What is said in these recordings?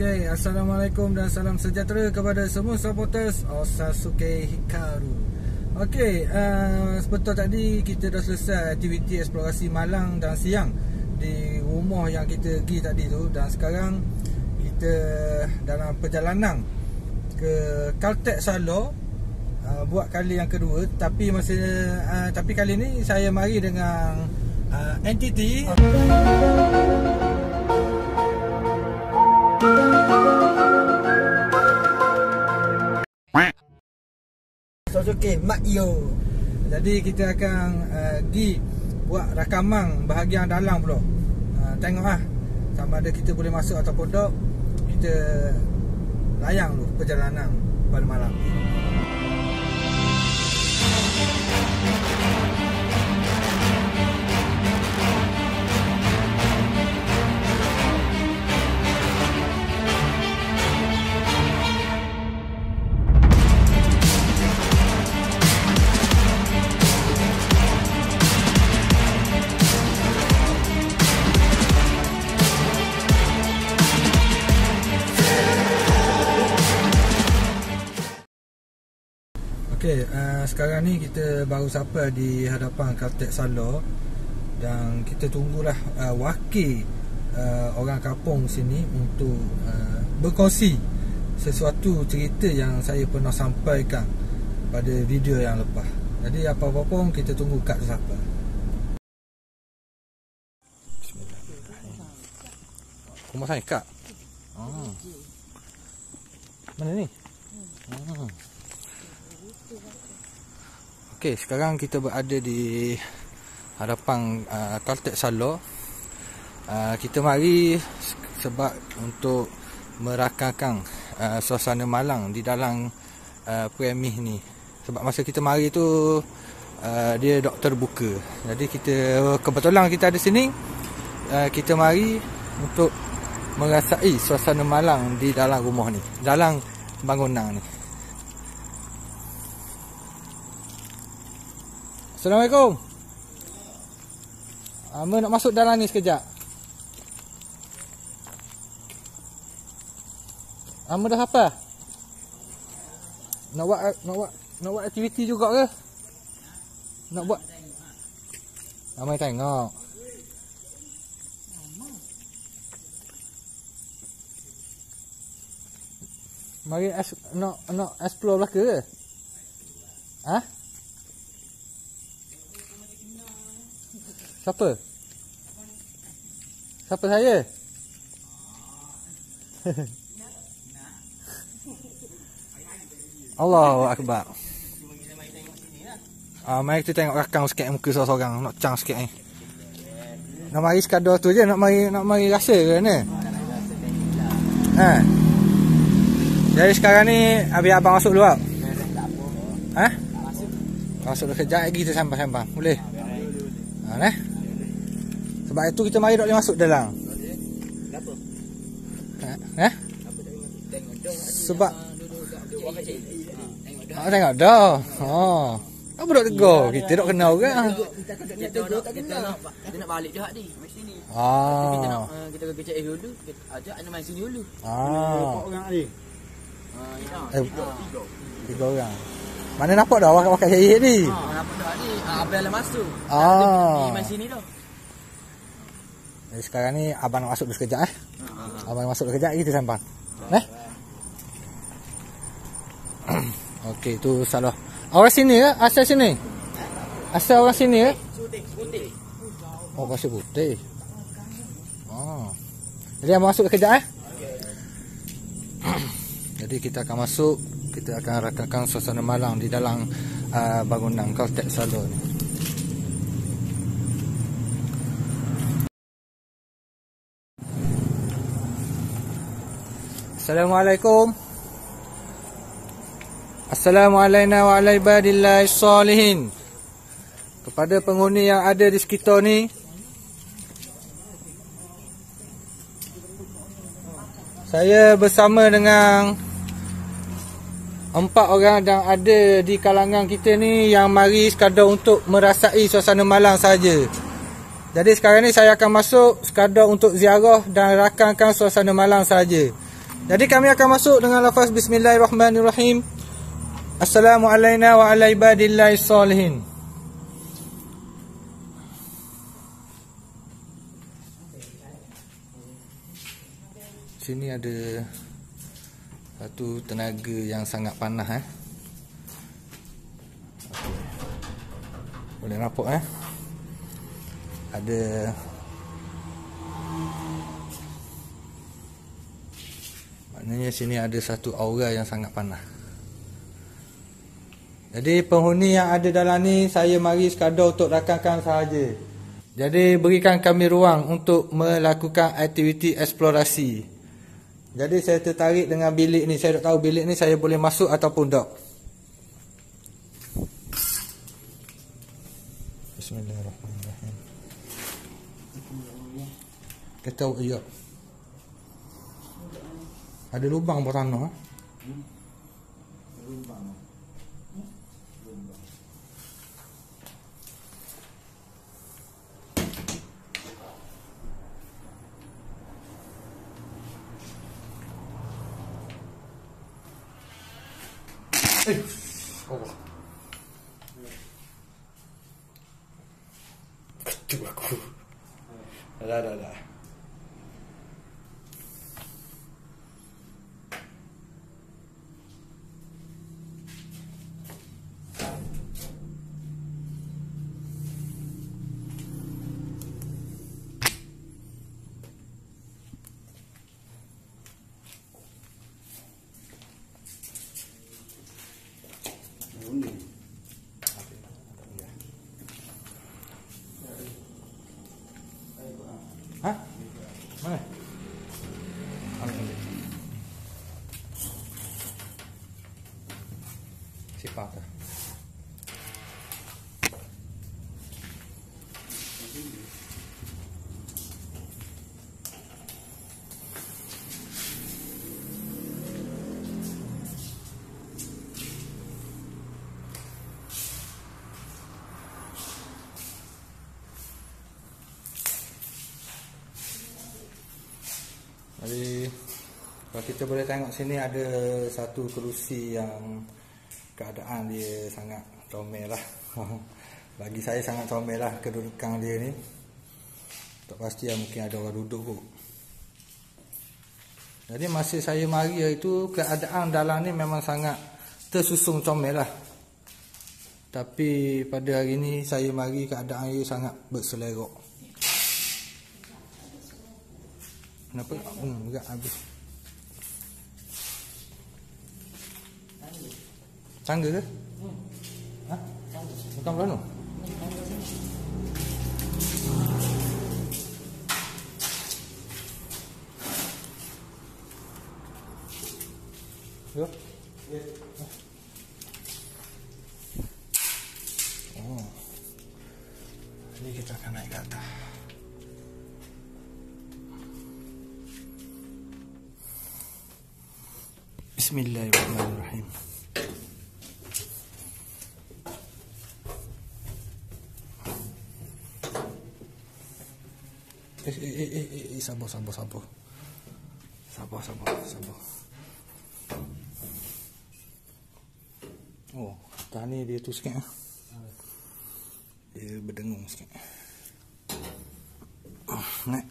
Okay, Assalamualaikum dan salam sejahtera kepada semua supporters Osasuke Hikaru. Okay, sebentar tadi kita dah selesai aktiviti eksplorasi malang dan siang di rumah yang kita pergi tadi tu. Dan sekarang kita dalam perjalanan ke Caltech Salor, buat kali yang kedua. Tapi tapi kali ni saya mari dengan entiti Osasuke Makyo. Jadi kita akan pergi buat rakaman bahagian dalam pula. Tengoklah sama ada kita boleh masuk ataupun tak. Kita layang dulu perjalanan pada malam. Okay, sekarang ni kita baru sampai di hadapan Caltech Salor. Dan kita tunggulah wakil orang kampung sini untuk berkongsi sesuatu cerita yang saya pernah sampaikan pada video yang lepas. Jadi apa-apa pun kita tunggu kat siapa. Rumah saya kak. Mana ni? Okey, sekarang kita berada di hadapan Caltech Salor. Kita mari sebab untuk merakamkan suasana malang di dalam premis ni. Sebab masa kita mari tu dia doktor buka. Jadi kita kebetulan kita ada sini. Kita mari untuk merasai suasana malang di dalam rumah ni, dalam bangunan ni. Assalamualaikum. Amba nak masuk dalam ni sekejap. Amba dah apa? Nak buat aktiviti juga ke? Nak buat? Amba tengok. Mari nak explore belaka ke? Ha? Siapa? Siapa saya? Allahu Akbar. Mari kita tengok rakam sikit muka seorang-seorang. Nak cang sikit ni. Nak mari sekadar tu je. Nak mari rasa ke ni? Jadi sekarang ni habis abang masuk dulu. Ha? Masuk dulu kejap lagi kita sambang-sambang. Boleh? Sebab itu kita mari tak boleh masuk dalam. Kenapa? Sebab tengok dah. Apa dok tegur? Kita dok kenal orang. Kita tak kenal. Kita nak balik je hak ni. Mesti ni. Kita kecek dulu. Ajak anda main sini dulu. Berapa orang ni? Tiga orang. Mana nampak dah wakak saya ni? Nampak dah ni. Abang dah masuk. Ni main sini dah. Jadi sekarang ni abang nak masuk dulu sekejap Abang masuk dulu sekejap kita sambang. Okey, tu salah. Orang sini ke? Asal sini? Asal orang sini ke? Putih. Oh, pasir putih. Jadi abang masuk sekejap Jadi kita akan masuk. Kita akan rakamkan suasana malang di dalam bangunan Caltech Salor ni. Assalamualaikum. Assalamualaikum wa ala ibadillahi salihin. Kepada penghuni yang ada di sekitar ni, saya bersama dengan 4 orang yang ada di kalangan kita ni yang mari sekadar untuk merasai suasana malang saja. Jadi sekarang ni saya akan masuk sekadar untuk ziarah dan rakamkan suasana malang saja. Jadi kami akan masuk dengan lafaz Bismillahirrahmanirrahim. Assalamualaikum wa ala ibadillahi salihin. Sini ada satu tenaga yang sangat panas Boleh nampak ada maknanya sini ada satu aura yang sangat panas. Jadi penghuni yang ada dalam ni saya mari sekadar untuk rakamkan sahaja. Jadi berikan kami ruang untuk melakukan aktiviti eksplorasi. Jadi saya tertarik dengan bilik ni. Saya tak tahu bilik ni saya boleh masuk ataupun tak. Bismillahirrahmanirrahim. Kita ya. Ada lubang bawah tanah. Lubang. Allah. Ketuk aku. Dah. Hah? Mana? Ambil. Sipah ke? Jadi kalau kita boleh tengok sini ada satu kerusi yang keadaan dia sangat comel lah. Bagi saya sangat comel lah kedudukan dia ni. Tak pasti lah, mungkin ada orang duduk kot. Jadi masa saya mari itu keadaan dalam ni memang sangat tersusung comel lah. Tapi pada hari ni saya mari keadaan dia sangat berselerok. Kenapa? Enggak habis. Tangga ke? Hah? Bukan plano? Yo. Oh. Ini kita akan naik ke atas. Bismillahirrahmanirrahim. Sabar. Oh, tadi dia tu sikit. Dia berdengung sikit. Naik.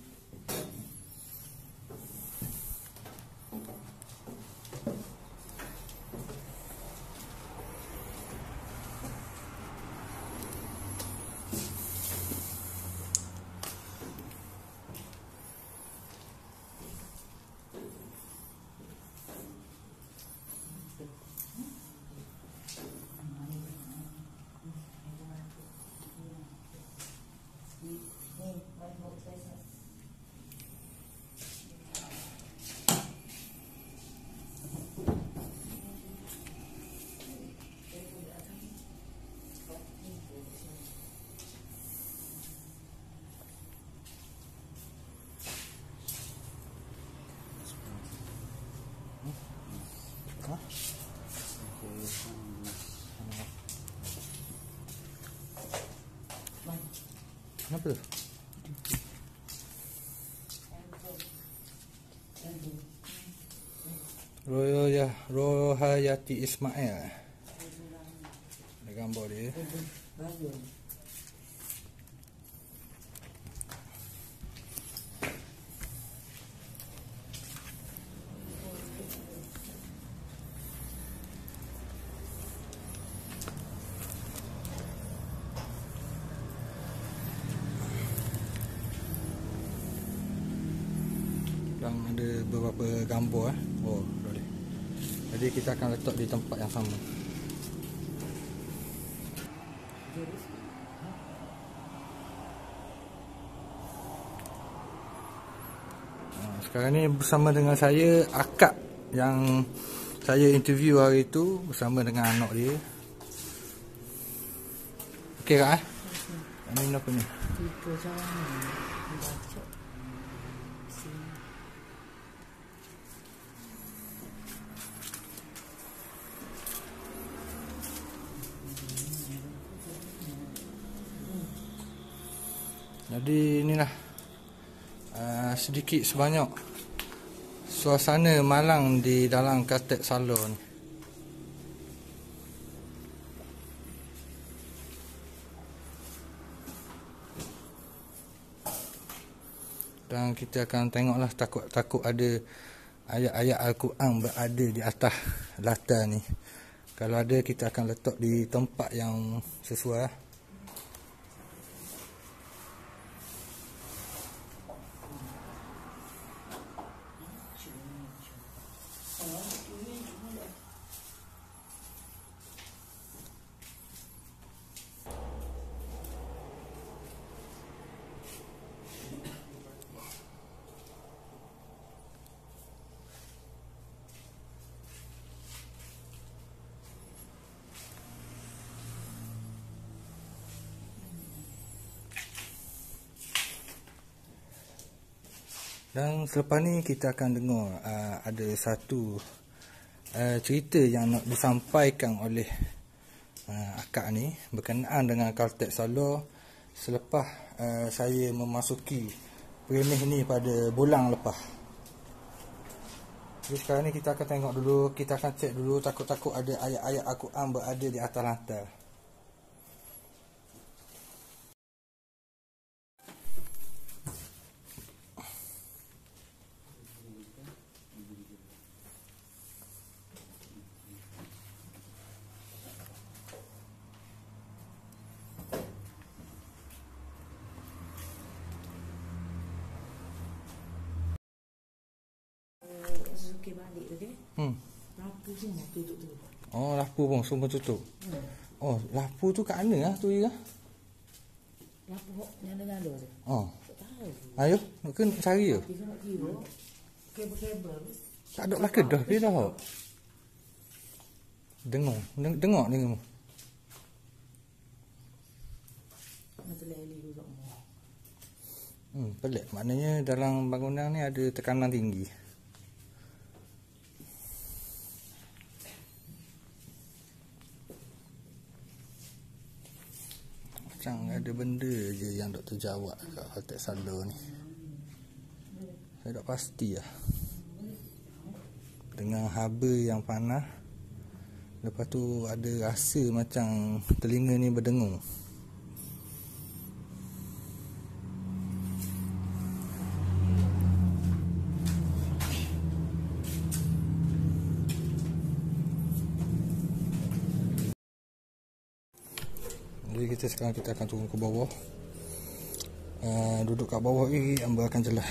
Kenapa tu? Rohayati Ismail. Ada gambar dia. Dan ada beberapa gambar. Oh, boleh. Jadi kita akan letak di tempat yang sama. Sekarang ni bersama dengan saya akak yang saya interview hari tu, bersama dengan anak dia. Okey kak Ini apa ni? Jadi inilah sedikit sebanyak suasana malang di dalam Kartek Salor ni. Dan kita akan tengoklah, takut ada ayat-ayat Al-Quran berada di atas latar ni. Kalau ada, kita akan letak di tempat yang sesuai. Dan selepas ni kita akan dengar ada satu cerita yang nak disampaikan oleh akak ni berkenaan dengan Kartek Salor selepas saya memasuki premis ni pada bulan lepas. Jadi sekarang ni kita akan tengok dulu, kita akan cek dulu, takut-takut ada ayat-ayat Al-Quran berada di atas lantai. Okey balik okey. Lampu semua tutup tu. Oh, lampu pun semua tutup. Oh, lampu tu kat mana lah tu ya? Lampu nyala-nyala tu. Oh. Tak tahu. Ayo, nak kena cari je. Kita nak kira kabel-kabel. Tak ada lah kedah dia dah. Dengar ni. Mata leli juga semua. Pelik. Maknanya dalam bangunan ni ada tekanan tinggi. Macam ada benda je yang dok terjawab kat Kartek Salor ni. Saya tak pasti lah. Dengan haba yang panas, lepas tu ada rasa macam telinga ni berdengung. Jadi sekarang kita akan turun ke bawah. Duduk kat bawah ni Amba akan jelas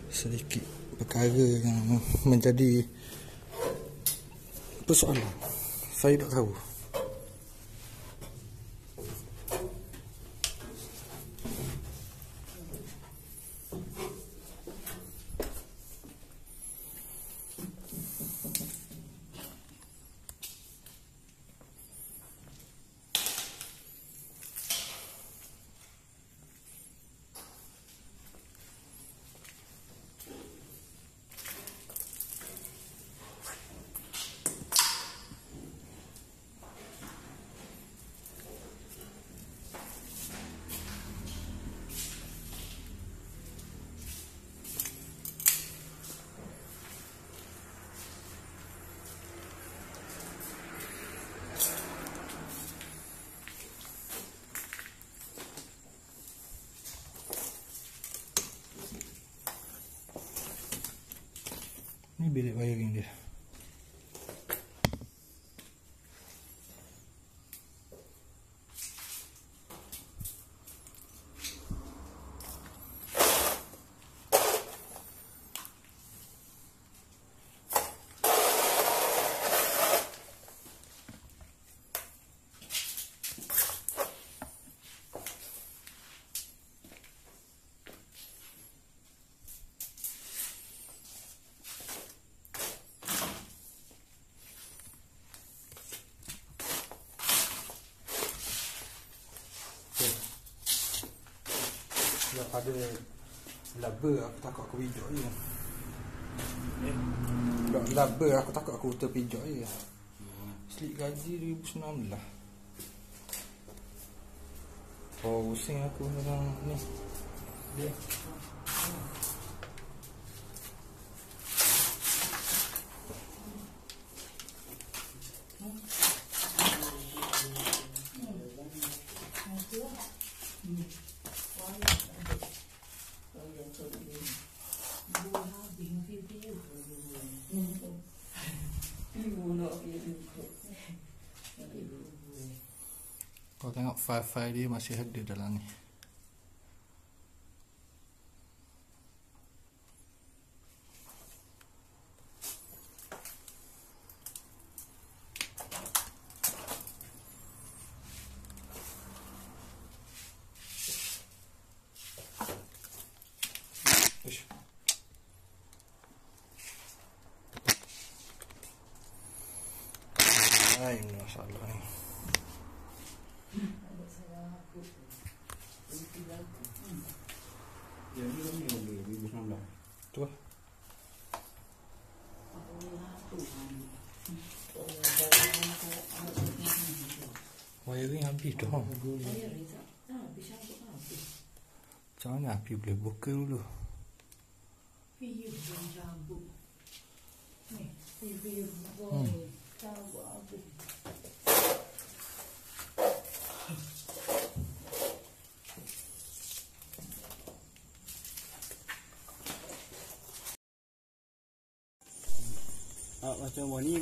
sedikit perkara yang menjadi persoalan. Saya tak tahu. Ni bilik wiring dia. Ada laba aku takut aku pijak je. Laba aku takut aku terpijak je. Slip gaji 2019. Oh, pusing aku dengan ni. Dia. Kau tengok file-file dia masih ada dalam ni. Ish. Ini masalah ni. Tu lah. Wiring habis dah. Macam mana api boleh buka dulu? Macam ni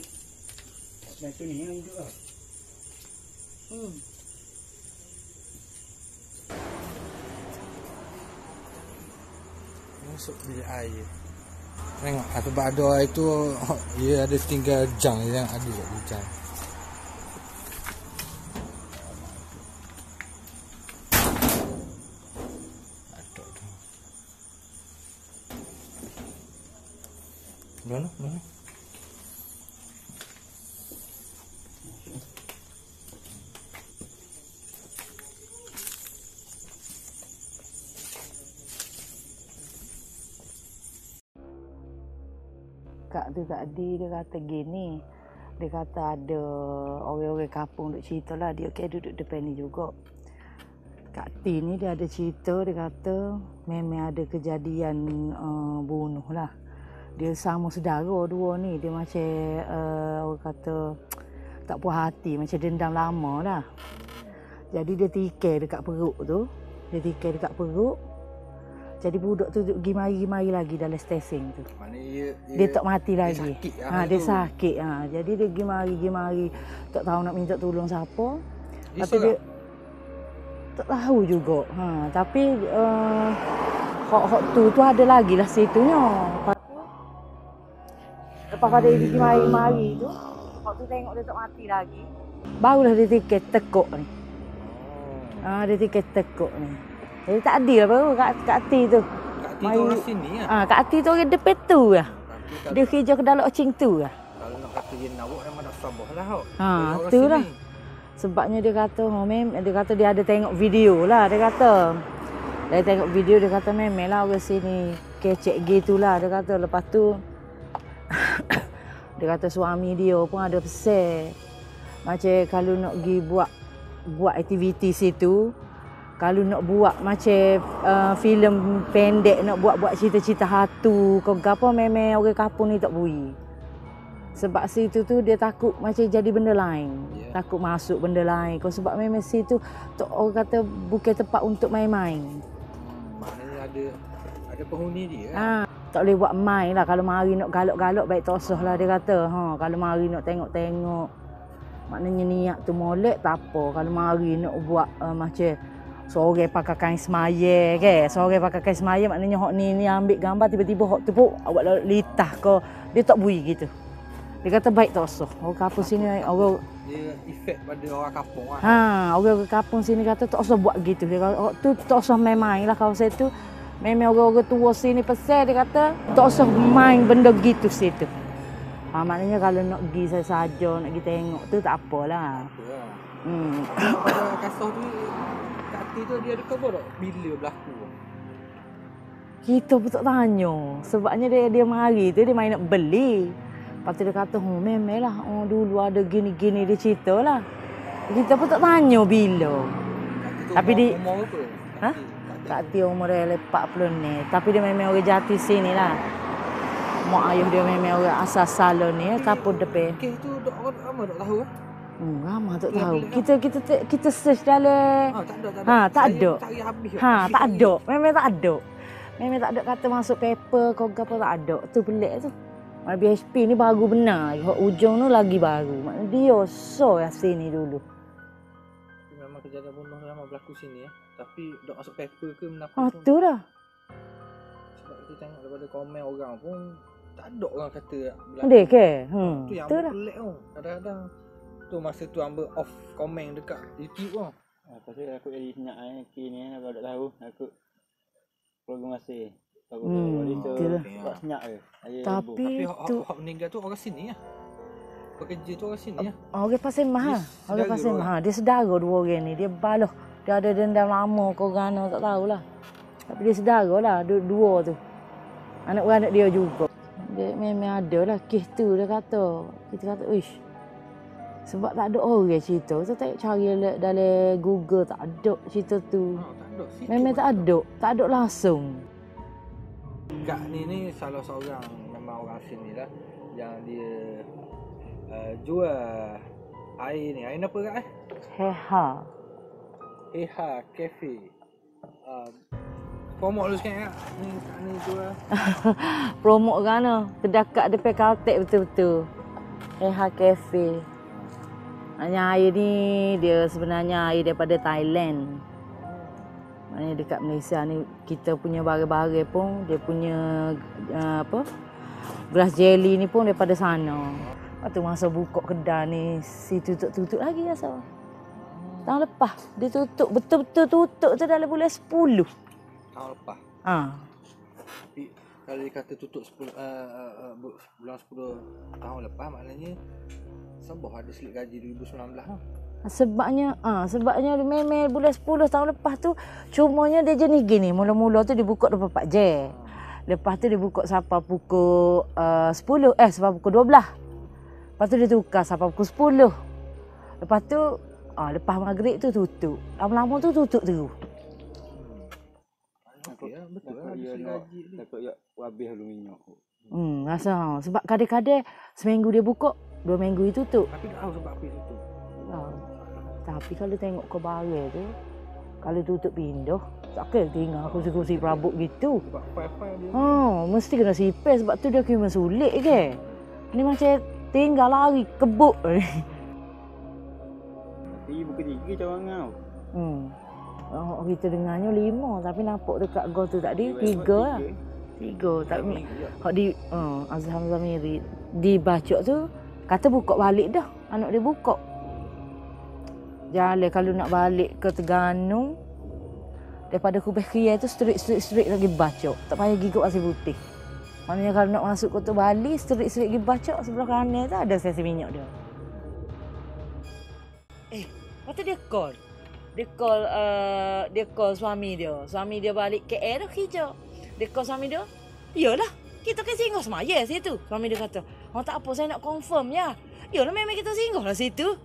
macam ni yang hidup lah. Masuk bilik air. Tengok sebab ada air tu dia ada tinggal jang yang ada kat jang. Mana? Kak tu tadi dia kata gini. Dia kata ada orang-orang kampung duk cerita lah. Dia duduk depan ni juga. Kak T ni dia ada cerita. Dia kata memang ada kejadian bunuh lah. Dia sama saudara dua ni. Dia macam orang kata tak puas hati. Macam dendam lama lah. Jadi dia tikar dekat perut tu. Jadi budak tu pergi mari lagi dalam stesen tu. Dia tak mati lagi. Dia sakit. Jadi dia pergi mari. Tak tahu nak minta tolong siapa. Tapi dia tak tahu juga. Tapi hak tu ada lagi lah situnya. Lepas dia pergi mari tu, hak tu tengok dia tak mati lagi. Barulah dia tikar tekuk ni. Dia tikar tekuk ni. Jadi tak adil lah baru Kak T tu. Kak T tu orang sini lah. Kak T tu orang depan tu lah. Dia kerja ke dalam ocing tu lah. Kalau nak kata dia nak buat memang dah sabah lah. Tu lah. Sebabnya dia kata, dia ada tengok video lah. Dia kata, dia tengok video, dia kata memang lah orang sini kecek gitu lah. Dia kata lepas tu, dia kata suami dia pun ada pesan. Macam kalau nak pergi buat aktiviti situ, kalau nak buat macam filem pendek, nak buat cerita-cerita hantu, kau apa memang orang kampung ni tak boleh. Sebab situ tu dia takut macam jadi benda lain. Yeah. Takut masuk benda lain. Kau sebab memang situ orang kata bukan tempat untuk main-main. Maknanya ada penghuni dia. Tak boleh buat main lah. Kalau mari nak galak-galak baik tak usah lah dia kata. Kalau mari nak tengok-tengok. Maknanya niat tu molek tak apa. Kalau mari nak buat macam seorang pakai kain semaya ke. Seorang pakai kain semaya maknanya hok ni ambil gambar tiba-tiba hok tu pun awak litah ke. Dia tak bui gitu. Dia kata baik tak usah. Orang kampung sini orang dia efek pada orang kampung lah. Orang kampung sini kata tak usah buat gitu. Dia kata tu tak usah main-main lah kawasan tu. Memang orang-orang tua sini pesan dia kata tak usah main benda gitu situ. Maknanya kalau nak pergi saja nak pergi tengok tu tak apalah. Pada kasar tu kat hati tu dia ada khabar tak bila berlaku? Kita pun tak tanya. Sebabnya dia mari tu dia main nak beli. Lepas tu dia kata, memanglah dulu ada gini-gini dia cerita lah. Kita pun tak tanya bila. Tapi dia umur apa? Kak Tia umur dia 40 ni. Tapi dia memang orang jati sini lah. Mak ayah dia memang orang asal salon ni. Kapur depan. Kes tu orang lama tak tahu kan? Ramah tak tahu. Kita search dalam. Tak ada. Tak ada. Memang tak ada. Memang tak ada kata masuk paper kau apa tak ada. Tu pelik tu. BHP ni baru benar. Ujung tu lagi baru. Maknanya dia so yang sini dulu. Memang kejadian bunuh lama berlaku sini ya. Tapi dok masuk paper ke menapa pun. Tu dah. Sebab kita tengok daripada komen orang pun tak ada orang kata berlaku. Ada ke? Tu yang pelik tu. Kadang-kadang tu masa tu ambil off komen dekat YouTube tu. Pasal aku jadi senyap kini aku tak tahu. Aku program masih. Aku tak senyap ke. Tapi tu hak meninggal tu orang sini lah. Pekerja tu orang sini lah. Orang Pasir Mahal. Orang Pasir Mahal. Dia saudara dua orang ni. Dia baloh. Dia ada dendam lama ke orang tak tahulah. Tapi dia saudara lah dua tu. Anak-anak dia juga. Dia memang ada lah kes tu dia kata. Kita kata, uish. Sebab tak ada orang cerita. Kita tak cari dalam Google tak ada cerita tu. Memang tak ada. Tak ada langsung. Kak ni salah seorang memang orang sini lah. Yang dia jual air ni. Air apa kak Heha Cafe. Promote dulu sekarang kak. Ni jual. Promote kan kedekat depan Caltech betul-betul. Heha Cafe. Hanya air ni dia sebenarnya air daripada Thailand. Maknanya dekat Malaysia ni kita punya barang-barang pun dia punya grass jelly ni pun daripada sana. Lepas tu masa buka kedai ni si tutup lagi asal. Tahun lepas dia tutup betul-betul tutup tu dalam bulan 10. Tahun lepas. Tapi kalau dia kata tutup 10 bulan 10 tahun lepas maknanya sebab ada slip gaji 2019 lah. Sebabnya memang bulan 10 tahun lepas tu cumanya dia jenis gini. Mula-mula tu dia buka 24 jam. Lepas tu dia buka sampai pukul 10 sampai pukul 12. Lepas tu dia tukar sampai pukul 10. Lepas tu lepas maghrib tu tutup. Lama-lama tu tutup terus. Betul lah dia gaji ni. Takut ya habis dulu minyak. Rasa sebab kadang-kadang seminggu dia buka, 2 minggu itu tutup. Tapi tak tahu sebab apa tutup. Tapi kalau tengok ke barang tu, kalau tutup pindah, takkan tinggal kursi-kursi perabot gitu. Sebab file-file dia. Mesti kena sipir sebab tu dia kena sulit ke. Ni macam tinggal lari kebuk. Tapi bukan 3 cawangan kau. Kita dengarnya 5 tapi nampak dekat go tu tadi 3 lah. 3 tak hak di Azhar Zamiri dibaca tu kata buka balik dah. Anak dia buka. Jalan kalau nak balik ke Terengganu daripada Kubeh Kia tu straight lagi baca. Tak payah pergi ke Pasir Putih. Maknanya kalau nak masuk Kota Bali straight pergi baca sebelah kanan tu ada stesen minyak dia. Lepas dia call. Dia call suami dia. Suami dia balik KL dah kerja. Dia call suami dia. Yalah, kita kan singgah semaya situ. Suami dia kata, tak apa saya nak confirm ya. Yalah memang kita singgah lah situ.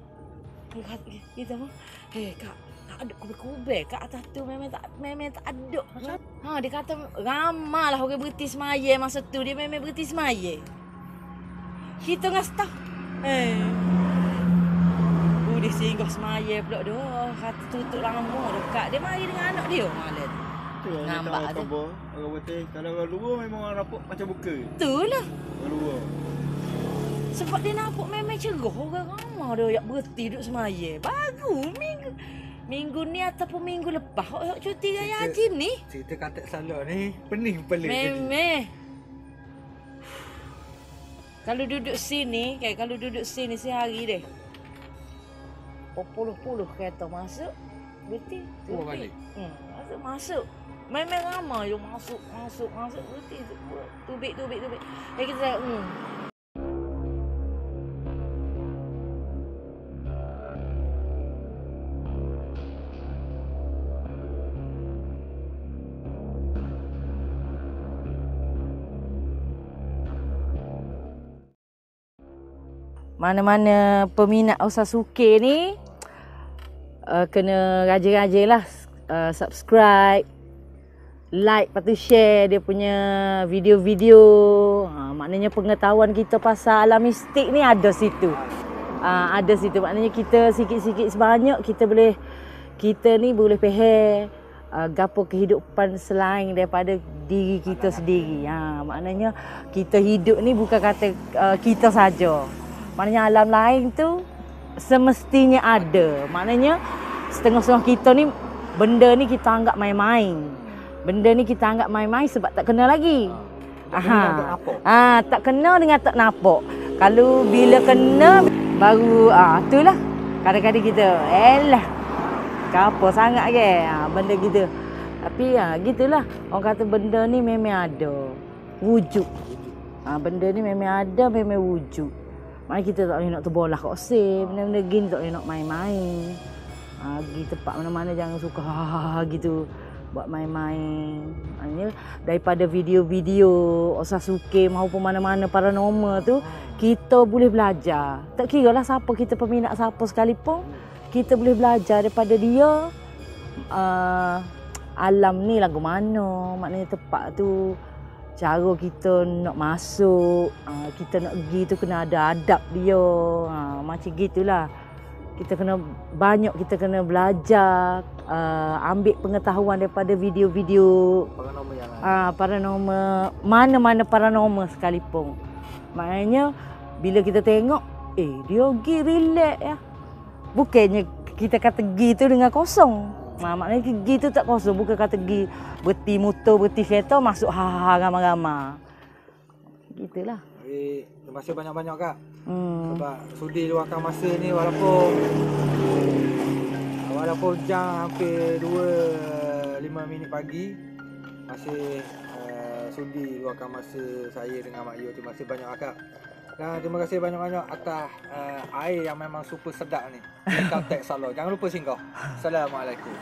Kita pun, kak, tak ada kubek-kubek kat atas tu memang tak ada. Dia kata ramai lah orang berhenti semaya masa tu. Dia memang berhenti semaya. Kita dengan staff. Dia singgah semaya pula dia. Kata tutup lama dekat. Dia mari dengan anak dia malam. Itu lah Nampak tu. khabar orang putih. Kalau orang luar memang orang nampak macam buka. Itulah. Orang luar. Sebab dia nampak memang cerah orang ramah dia yang berhenti duduk semaya. Bagus minggu ni ataupun minggu lepas hok cuti raya haji ni. Cerita Katek Salor ni pening kepala jadi. Memeh. Kalau duduk sini, kalau duduk sini sehari deh. Berpuluh-puluh kereta masuk. Betul. Pulang balik. Masuk. Memang ramai yang masuk. Betul. Tubik. Kita mana-mana peminat Osazuke ni kena rajin-rajin lah subscribe, like, lepas tu share dia punya video-video. Maknanya pengetahuan kita pasal alam mistik ni ada situ. Ada situ. Maknanya kita sikit-sikit sebanyak kita ni boleh faham gapo kehidupan selain daripada diri kita sendiri. Maknanya kita hidup ni bukan kata kita saja. Maknanya alam lain tu semestinya ada. Maknanya setengah-setengah kita ni benda ni kita anggap main-main. Benda ni kita anggap main-main sebab tak kena lagi. Tak kena dengan tak nampak. Kalau bila kena baru itulah kadang-kadang kita apa sangat ke benda gitu. Tapi gitulah. Orang kata benda ni memang ada wujud. Benda ni memang ada, memang wujud. Maknanya kita tak boleh nak terbolah kat oseh. Benda-benda gini tak boleh nak main-main. Pergi tempat mana-mana jangan suka gitu. Buat main-main. Maknanya daripada video-video Osazuke maupun mana-mana paranormal tu, kita boleh belajar. Tak kira lah siapa kita peminat siapa sekalipun, kita boleh belajar daripada dia. Alam ni lagu mana, maknanya tempat tu, cara kita nak masuk, kita nak pergi tu kena ada adab dia. Macam gitulah. Kita kena belajar, ambil pengetahuan daripada video-video paranormal, mana-mana paranormal sekalipun. Maknanya bila kita tengok, dia pergi relax ya. Bukannya kita kata pergi tu dengan kosong. Maknanya pergi tu tak kosong, bukan kata pergi berhenti motor, berhenti kereta, masuk ramai-ramai. Gitulah. Terima kasih banyak-banyak Kak. Sebab sudi luangkan masa ni walaupun jam hampir 2.05 minit pagi, masih sudi luangkan masa saya dengan Mak Yu. Terima kasih banyak Kak. Dan terima kasih banyak-banyak atas air yang memang super sedap ni. Katek Salor. Jangan lupa singgah. Assalamualaikum.